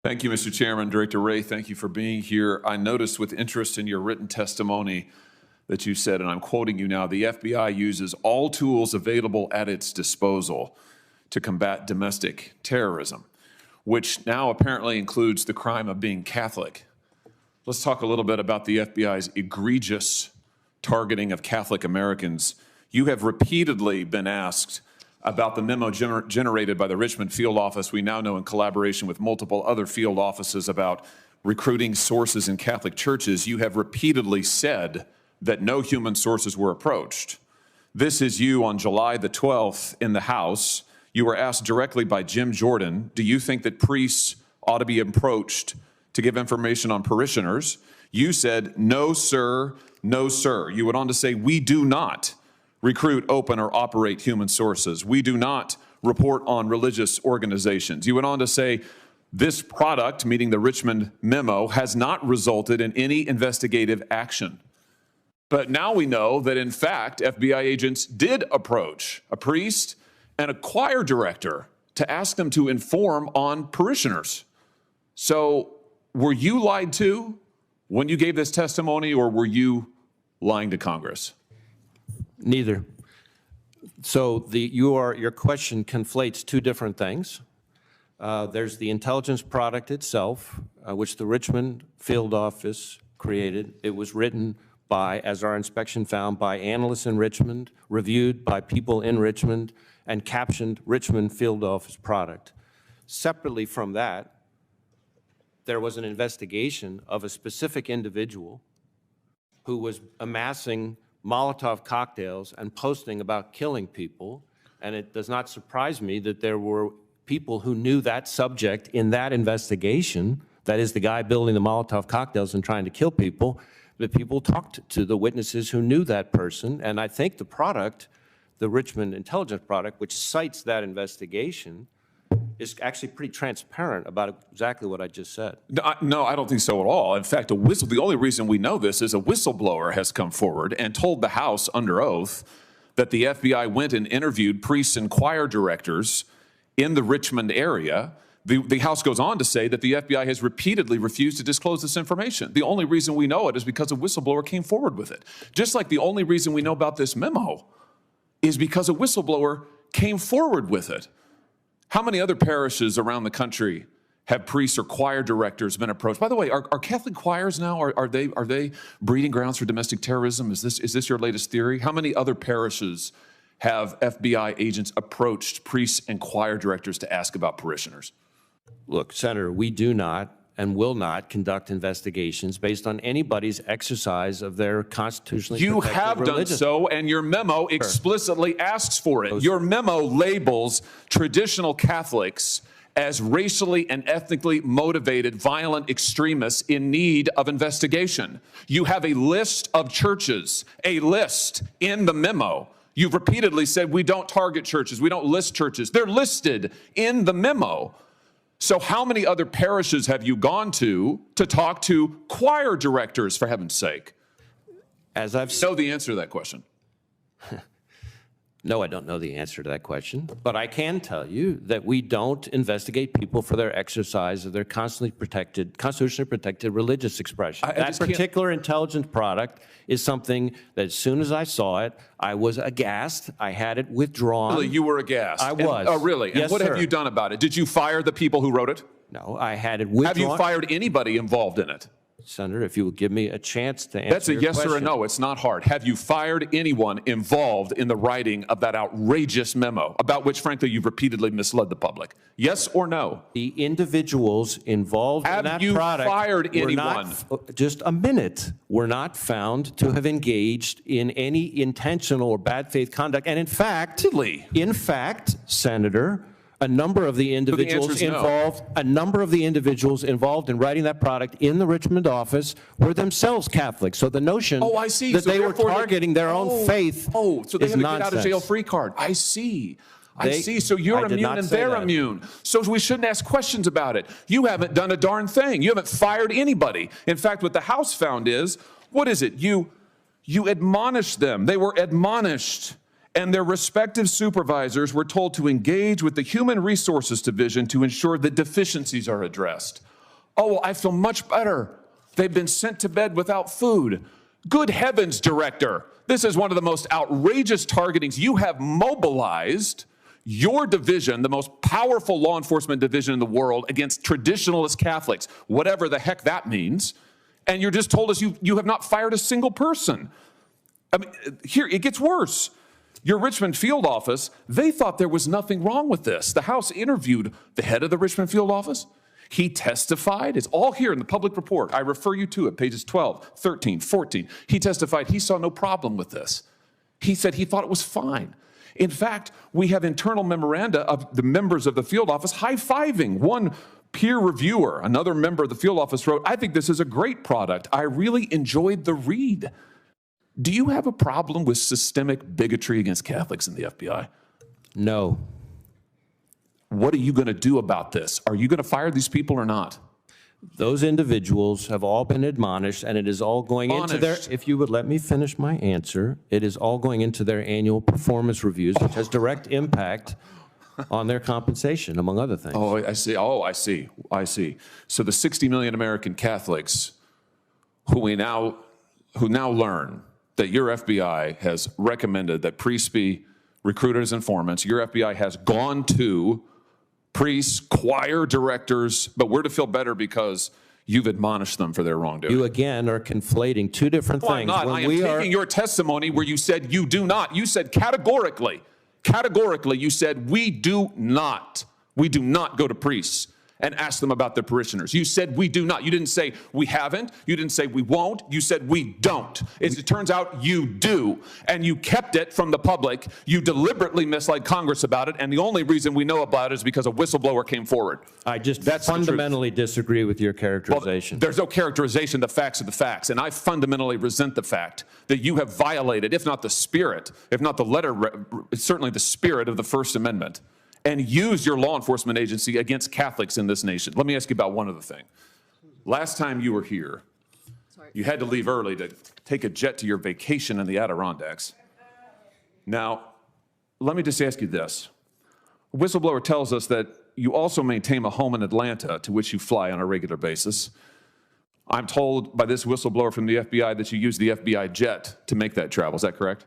Thank you, Mr. Chairman. Director Wray, thank you for being here. I noticed with interest in your written testimony that you said, and I'm quoting you now, the FBI uses all tools available at its disposal to combat domestic terrorism, which now apparently includes the crime of being Catholic. Let's talk a little bit about the FBI's egregious targeting of Catholic Americans. You have repeatedly been asked about the memo generated by the Richmond field office, we now know in collaboration with multiple other field offices, about recruiting sources in Catholic churches. You have repeatedly said that no human sources were approached. This is you on July the 12th in the House. You were asked directly by Jim Jordan, do you think that priests ought to be approached to give information on parishioners? You said, no, sir, no, sir. You went on to say, we do not recruit, open, or operate human sources. We do not report on religious organizations. You went on to say, this product, meaning the Richmond memo, has not resulted in any investigative action. But now we know that, in fact, FBI agents did approach a priest and a choir director to ask them to inform on parishioners. So were you lied to when you gave this testimony, or were you lying to Congress? Neither. So your question conflates two different things. There's the intelligence product itself, which the Richmond field office created. It was written by, as our inspection found, by analysts in Richmond, reviewed by people in Richmond, and captioned Richmond field office product. Separately from that, there was an investigation of a specific individual who was amassing Molotov cocktails and posting about killing people, and it does not surprise me that there were people who knew that subject in that investigation, that is the guy building the Molotov cocktails and trying to kill people, that people talked to the witnesses who knew that person, and I think the product, the Richmond intelligence product, which cites that investigation, is actually pretty transparent about exactly what I just said. No, I don't think so at all. In fact, the only reason we know this is a whistleblower has come forward and told the House under oath that the FBI went and interviewed priests and choir directors in the Richmond area. The House goes on to say that the FBI has repeatedly refused to disclose this information. The only reason we know it is because a whistleblower came forward with it. Just like the only reason we know about this memo is because a whistleblower came forward with it. How many other parishes around the country have priests or choir directors been approached? By the way, are Catholic choirs now, are they breeding grounds for domestic terrorism? Is this your latest theory? How many other parishes have FBI agents approached priests and choir directors to ask about parishioners? Look, Senator, we do not and will not conduct investigations based on anybody's exercise of their constitutionally protected religion. You have done so, and your memo explicitly asks for it. Your memo labels traditional Catholics as racially and ethnically motivated violent extremists in need of investigation. You have a list of churches, a list in the memo. You've repeatedly said we don't target churches, we don't list churches. They're listed in the memo. So how many other parishes have you gone to talk to choir directors, for heaven's sake? As I've know the answer to that question. No, I don't know the answer to that question, but I can tell you that we don't investigate people for their exercise of their constitutionally protected religious expression. That particular intelligence product is something that as soon as I saw it, I was aghast. I had it withdrawn. Really, you were aghast? I was. Oh, really? Yes, and what sir. have you done about it? Did you fire the people who wrote it? No, I had it withdrawn. Have you fired anybody involved in it? Senator, if you would give me a chance to answer That's a yes or a no. It's not hard. Have you fired anyone involved in the writing of that outrageous memo, about which, frankly, you've repeatedly misled the public? Yes or no? The individuals involved in that product. Have you fired anyone? Just a minute. Were not found to have engaged in any intentional or bad faith conduct. And in fact, Senator, a number of the individuals involved in writing that product in the Richmond office were themselves Catholic. So the notion that they were targeting their own faith so they is have a nonsense. get out of jail free card. I see. So you're immune and they're immune. So we shouldn't ask questions about it. You haven't done a darn thing. You haven't fired anybody. In fact, what the House found is, what is it? You admonished them. They were admonished. And their respective supervisors were told to engage with the Human Resources Division to ensure that deficiencies are addressed. Oh, well, I feel much better. They've been sent to bed without food. Good heavens, Director. This is one of the most outrageous targetings. You have mobilized your division, the most powerful law enforcement division in the world, against traditionalist Catholics, whatever the heck that means. And you're just told us you have not fired a single person. I mean, here, it gets worse. Your Richmond field office, they thought there was nothing wrong with this. The House interviewed the head of the Richmond field office. He testified. It's all here in the public report. I refer you to it, pages 12, 13, 14. He testified he saw no problem with this. He said he thought it was fine. In fact, we have internal memoranda of the members of the field office high-fiving. One peer reviewer, another member of the field office wrote, "I think this is a great product. I really enjoyed the read." Do you have a problem with systemic bigotry against Catholics in the FBI? No. What are you going to do about this? Are you going to fire these people or not? Those individuals have all been admonished, and it is all going into their, if you would let me finish my answer, it is all going into their annual performance reviews, which has direct impact on their compensation, among other things. Oh, I see. Oh, I see. I see. So the 60 million American Catholics who now learn that your FBI has recommended that priests be recruited as informants, your FBI has gone to priests, choir directors, but we're to feel better because you've admonished them for their wrongdoing. You again are conflating two different things. I'm not. I am taking your testimony where you said you do not. You said categorically, you said we do not go to priests and ask them about their parishioners. You said we do not. You didn't say we haven't. You didn't say we won't. You said we don't. As it turns out, you do. And you kept it from the public. You deliberately misled Congress about it. And the only reason we know about it is because a whistleblower came forward. I just fundamentally disagree with your characterization. Well, there's no characterization. The facts are the facts. And I fundamentally resent the fact that you have violated, if not the spirit, if not the letter, certainly the spirit of the First Amendment, and use your law enforcement agency against Catholics in this nation. Let me ask you about one other thing. Last time you were here, you had to leave early to take a jet to your vacation in the Adirondacks. Now, let me just ask you this. A whistleblower tells us that you also maintain a home in Atlanta to which you fly on a regular basis. I'm told by this whistleblower from the FBI that you use the FBI jet to make that travel. Is that correct?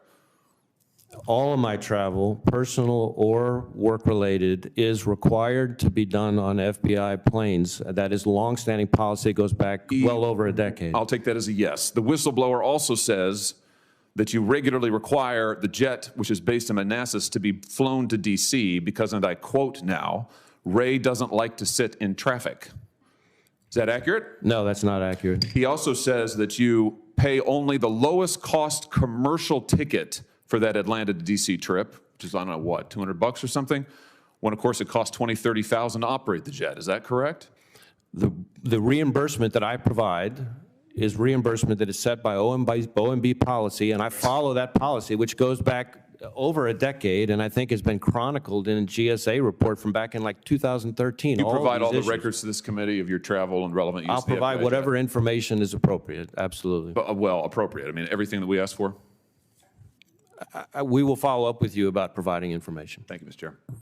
All of my travel, personal or work-related, is required to be done on FBI planes. That is longstanding policy. It goes back well over a decade. I'll take that as a yes. The whistleblower also says that you regularly require the jet, which is based in Manassas, to be flown to D.C. because, and I quote now, Wray doesn't like to sit in traffic. Is that accurate? No, that's not accurate. He also says that you pay only the lowest cost commercial ticket for that Atlanta to D.C. trip, which is, I don't know, what, $200 or something, when, of course, it costs $20,000, $30,000 to operate the jet. Is that correct? The reimbursement that I provide is reimbursement that is set by OMB policy, and I follow that policy, which goes back over a decade, and I think has been chronicled in a GSA report from back in like 2013. You provide all the records to this committee of your travel and relevant use I'll of the provide FBI whatever jet. information is appropriate, absolutely. Well, appropriate. I mean, everything that we asked for? We will follow up with you about providing information. Thank you, Mr. Chair.